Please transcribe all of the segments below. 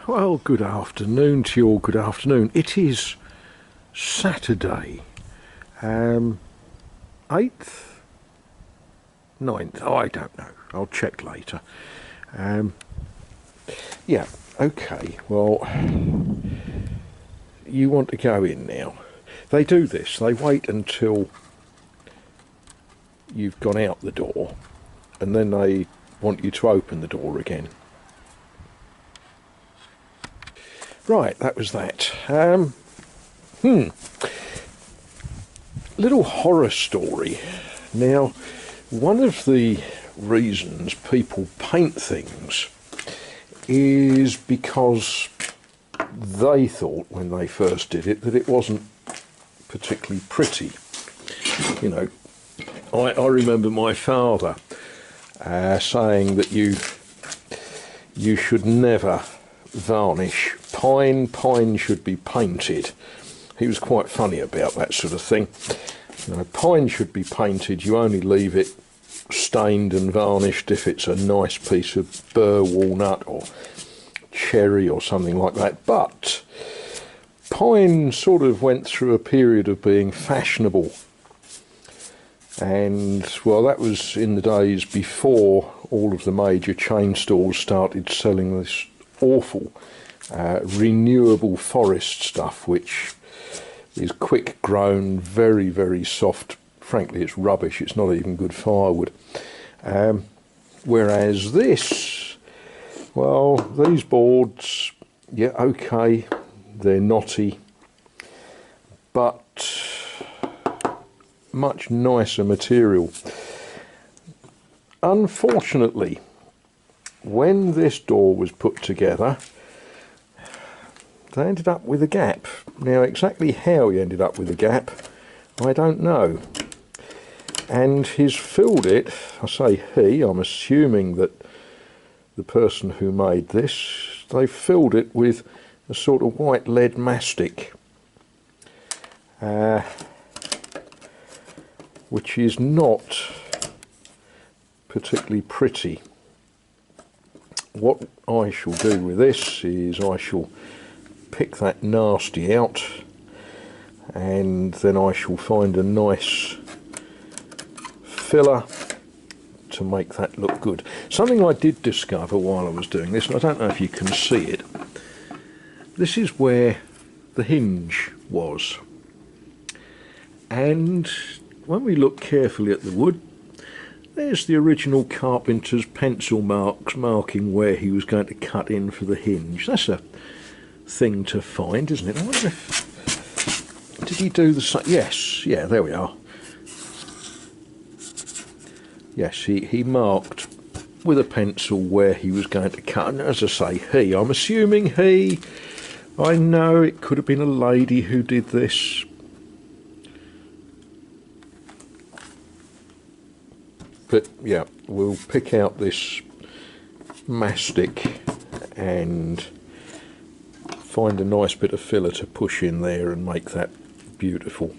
Well, good afternoon to you all. Good afternoon. It is Saturday, 8th, 9th. Oh, I don't know. I'll check later. Yeah, okay. Well, you want to go in now. They do this. They wait until you've gone out the door, and then they want you to open the door again. Right, that was that. Little horror story. Now, one of the reasons people paint things is because they thought when they first did it that it wasn't particularly pretty. You know, I remember my father saying that you should never varnish pine. Pine should be painted. He was quite funny about that sort of thing. You know, pine should be painted. You only leave it stained and varnished if it's a nice piece of burr walnut or cherry or something like that. But pine sort of went through a period of being fashionable, and well, that was in the days before all of the major chain stores started selling this awful renewable forest stuff, which is quick grown, very, very soft. Frankly, it's rubbish. It's not even good firewood. Whereas this, well, these boards, yeah, okay, they're knotty, but much nicer material. Unfortunately, when this door was put together, they ended up with a gap. Now, exactly how he ended up with a gap, I don't know. And he's filled it, I say he, I'm assuming that the person who made this, they filled it with a sort of white lead mastic, which is not particularly pretty. What I shall do with this is I shall pick that nasty out, and then I shall find a nice filler to make that look good. Something I did discover while I was doing this, and I don't know if you can see it, this is where the hinge was, and when we look carefully at the wood, there's the original carpenter's pencil marks marking where he was going to cut in for the hinge. That's a thing to find, isn't it? I wonder if... did he do the same? Yes, yeah, there we are. Yes, he marked with a pencil where he was going to cut. And as I say, I'm assuming he... I know it could have been a lady who did this. But yeah, we'll pick out this mastic and find a nice bit of filler to push in there and make that beautiful.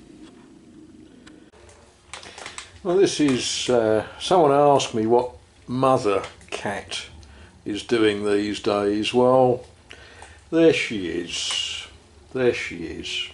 Well, this is, someone asked me what mother cat is doing these days. Well, there she is. There she is.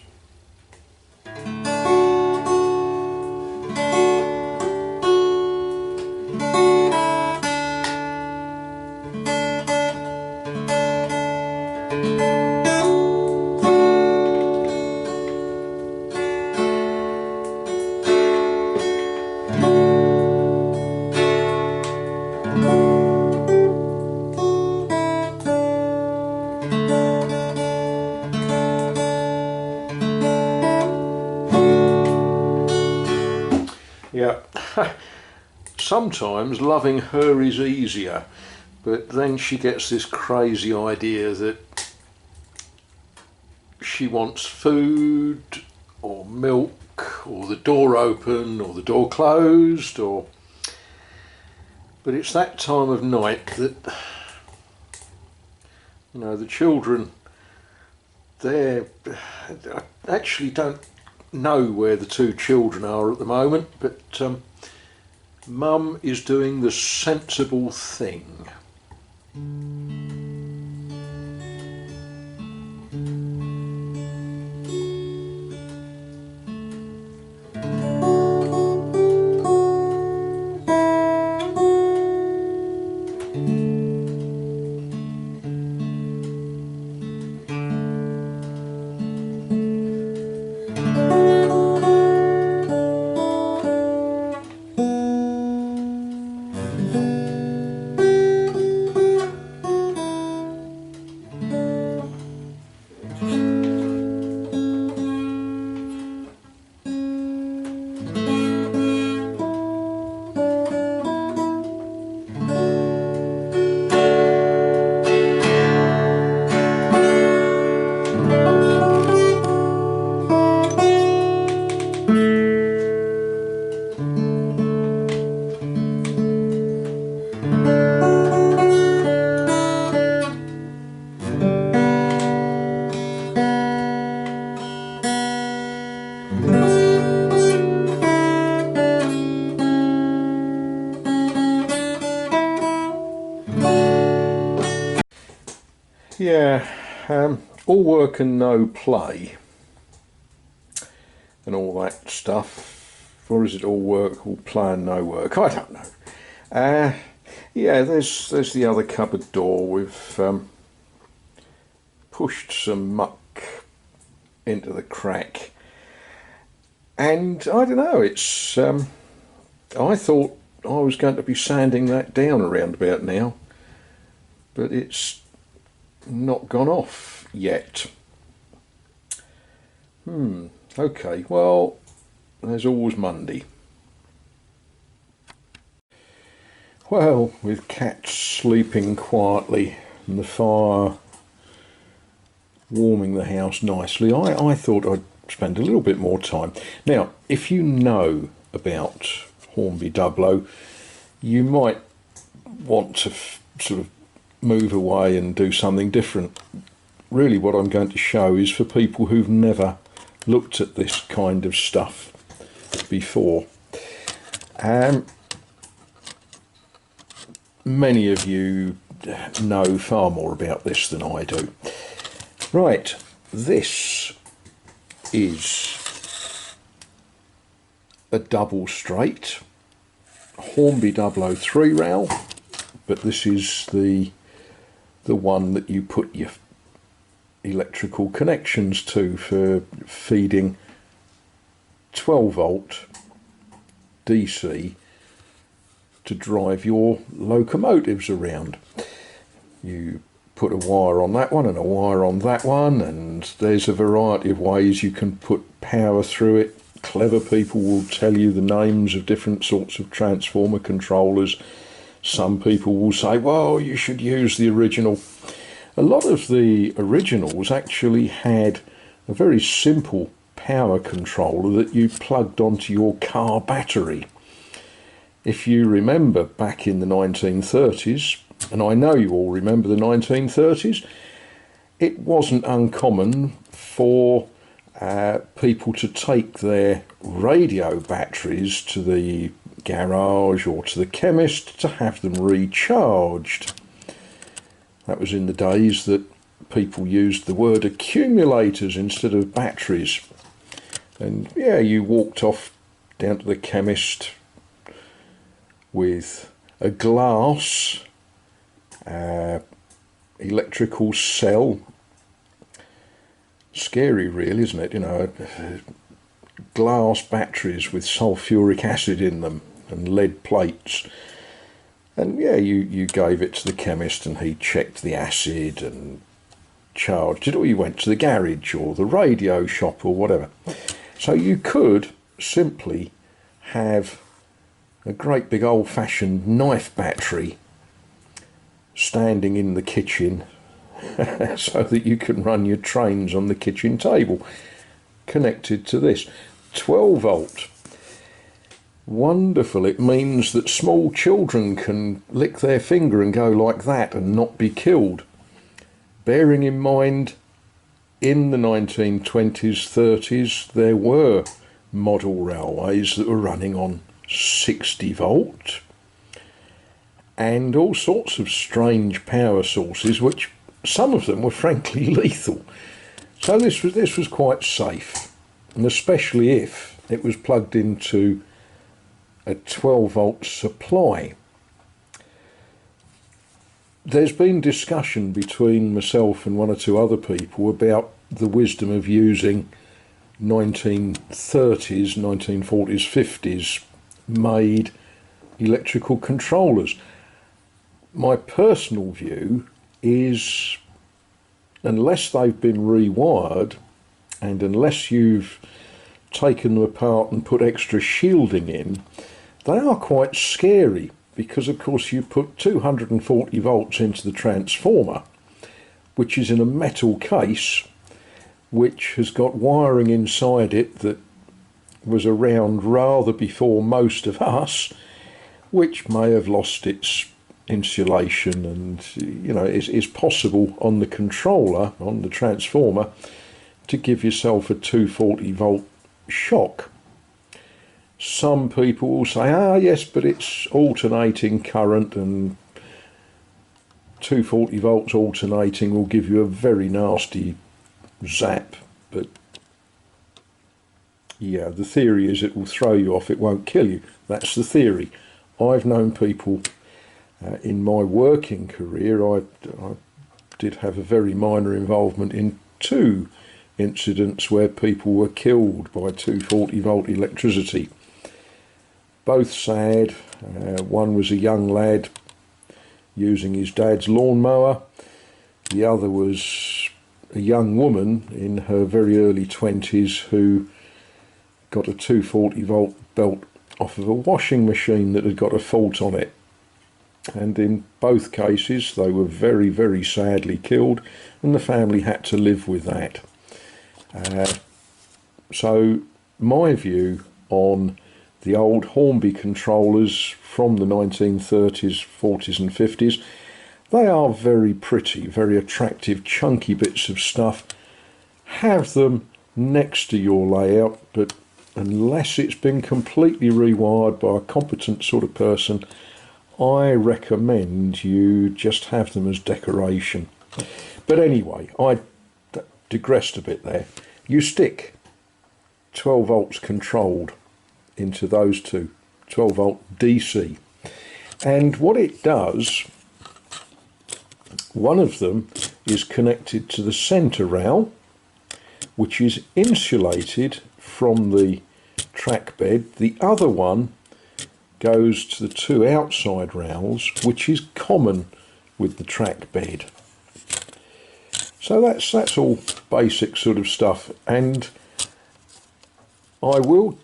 Yeah, sometimes loving her is easier, but then she gets this crazy idea that she wants food or milk or the door open or the door closed, or... But it's that time of night that, you know, the children, they actually don't know where the two children are at the moment, but Mum is doing the sensible thing. Yeah, all work and no play and all that stuff. Or is it all work, all play and no work? I don't know. Yeah, there's the other cupboard door. We've pushed some muck into the crack. And I don't know, it's I thought I was going to be sanding that down around about now, but it's not gone off yet. Okay, well, there's always Monday. Well, with cats sleeping quietly and the fire warming the house nicely, I thought I'd spend a little bit more time. Now, if you know about Hornby Dublo, you might want to sort of move away and do something different. Really what I'm going to show is for people who've never looked at this kind of stuff before. Many of you know far more about this than I do. Right, this is a double straight Hornby Dublo 3-rail, but this is the one that you put your electrical connections to for feeding 12 volt DC to drive your locomotives around. You put a wire on that one and a wire on that one, and there's a variety of ways you can put power through it. Clever people will tell you the names of different sorts of transformer controllers. Some people will say, well, you should use the original. A lot of the originals actually had a very simple power controller that you plugged onto your car battery. If you remember back in the 1930s, and I know you all remember the 1930s, it wasn't uncommon for people to take their radio batteries to the garage or to the chemist to have them recharged. That was in the days that people used the word accumulators instead of batteries. And yeah, you walked off down to the chemist with a glass electrical cell. Scary really, isn't it? You know, glass batteries with sulfuric acid in them and lead plates. And yeah, you gave it to the chemist and he checked the acid and charged it, or you went to the garage or the radio shop or whatever. So you could simply have a great big old-fashioned knife battery standing in the kitchen so that you can run your trains on the kitchen table connected to this 12 volt. Wonderful. It means that small children can lick their finger and go like that and not be killed. Bearing in mind, in the 1920s, 30s, there were model railways that were running on 60 volt and all sorts of strange power sources, which some of them were frankly lethal. So this was quite safe, and especially if it was plugged into a 12 volt supply. There's been discussion between myself and one or two other people about the wisdom of using 1930s, 1940s, 50s made electrical controllers. My personal view is, unless they've been rewired and unless you've taken them apart and put extra shielding in, they are quite scary, because of course you put 240 volts into the transformer, which is in a metal case, which has got wiring inside it that was around rather before most of us, which may have lost its insulation, and you know, it's possible on the controller, on the transformer, to give yourself a 240 volt shock. Some people will say, ah yes, but it's alternating current and 240 volts alternating will give you a very nasty zap, but yeah, the theory is it will throw you off, it won't kill you. That's the theory. I've known people in my working career, I did have a very minor involvement in 2 incidents where people were killed by 240 volt electricity. Both sad. One was a young lad using his dad's lawnmower. The other was a young woman in her very early 20s who got a 240 volt belt off of a washing machine that had got a fault on it. And in both cases they were very, very sadly killed, and the family had to live with that. So my view on the old Hornby controllers from the 1930s, 40s and 50s, they are very pretty, very attractive, chunky bits of stuff. Have them next to your layout, but unless it's been completely rewired by a competent sort of person, I recommend you just have them as decoration. But anyway, I digressed a bit there. You stick 12 volts controlled into those two, 12 volt DC. And what it does, one of them is connected to the centre rail, which is insulated from the track bed. The other one goes to the 2 outside rails, which is common with the track bed. So that's all basic sort of stuff, and I will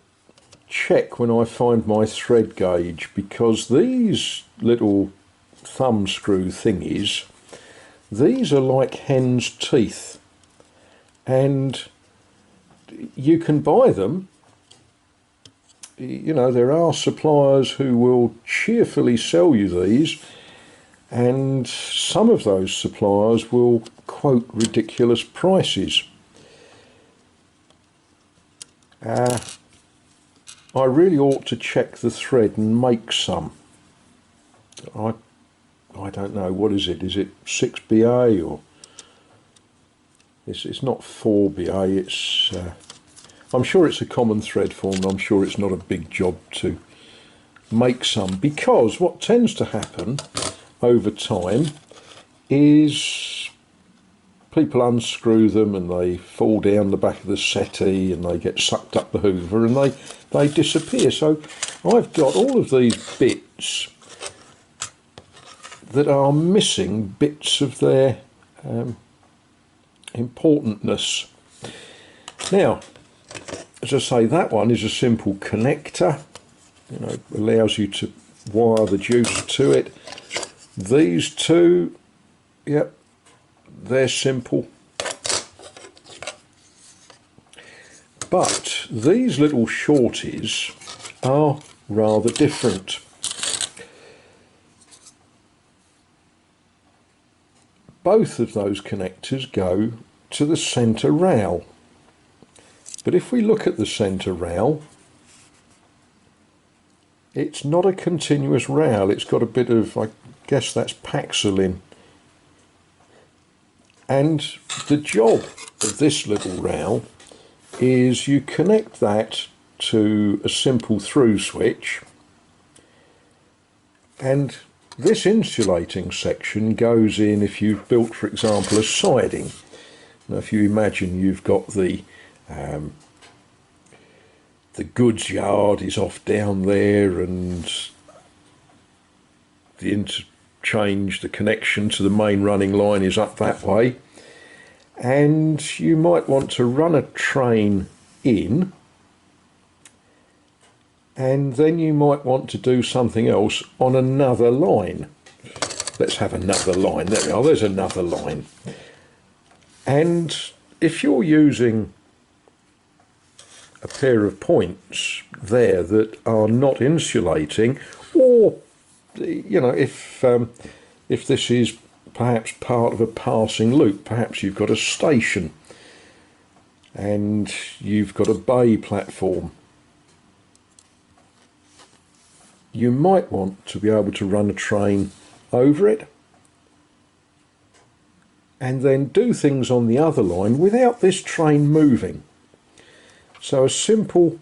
check when I find my thread gauge, because these little thumb screw thingies, these are like hen's teeth, and you can buy them. You know, there are suppliers who will cheerfully sell you these, and some of those suppliers will quote ridiculous prices. I really ought to check the thread and make some. I don't know, what is it? Is it 6BA or it's not 4BA? It's I'm sure it's a common thread form. I'm sure it's not a big job to make some, because what tends to happen over time is people unscrew them and they fall down the back of the settee and they get sucked up the hoover and they disappear. So I've got all of these bits that are missing bits of their importantness. Now, as I say, that one is a simple connector, you know, allows you to wire the juice to it. These two, yep, they're simple. But these little shorties are rather different. Both of those connectors go to the centre rail. But if we look at the centre rail, it's not a continuous rail. It's got a bit of, I guess that's Paxolin. And the job of this little rail is you connect that to a simple through switch, and this insulating section goes in if you've built, for example, a siding. Now, if you imagine you've got the goods yard is off down there, and the interchange, the connection to the main running line is up that way, and you might want to run a train in, and then you might want to do something else on another line. Let's have another line. There we are, there's another line. And if you're using a pair of points there that are not insulating, or you know, if this is perhaps part of a passing loop, perhaps you've got a station and you've got a bay platform, you might want to be able to run a train over it, and then do things on the other line without this train moving. So a simple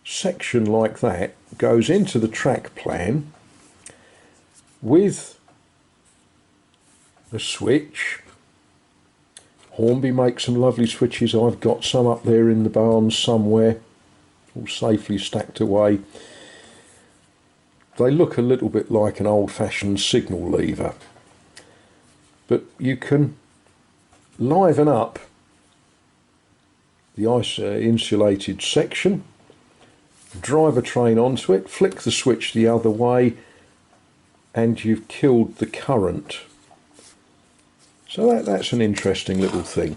section like that goes into the track plan with a switch. Hornby makes some lovely switches. I've got some up there in the barn somewhere, all safely stacked away. They look a little bit like an old-fashioned signal lever, but you can liven up the insulated section, drive a train onto it, flick the switch the other way, and you've killed the current. So that's an interesting little thing.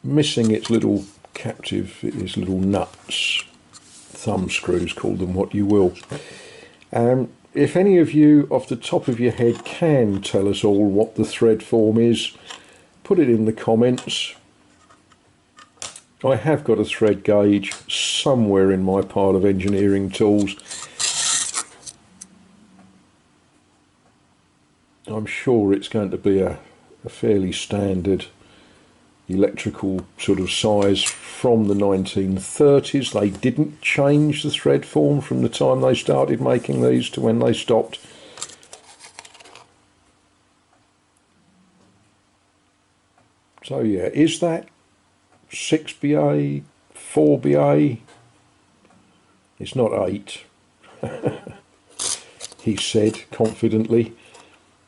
Missing its little captive, its little nuts, thumb screws, call them what you will. If any of you off the top of your head can tell us all what the thread form is, put it in the comments. I have got a thread gauge somewhere in my pile of engineering tools. I'm sure it's going to be a fairly standard electrical sort of size from the 1930s. They didn't change the thread form from the time they started making these to when they stopped. So yeah, is that 6BA, 4BA? It's not 8, he said confidently.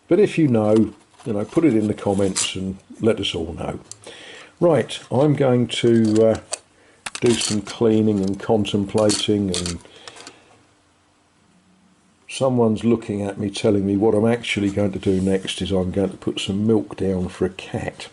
But if you know, put it in the comments and let us all know. Right, I'm going to do some cleaning and contemplating, and someone's looking at me telling me what I'm actually going to do next is I'm going to put some milk down for a cat.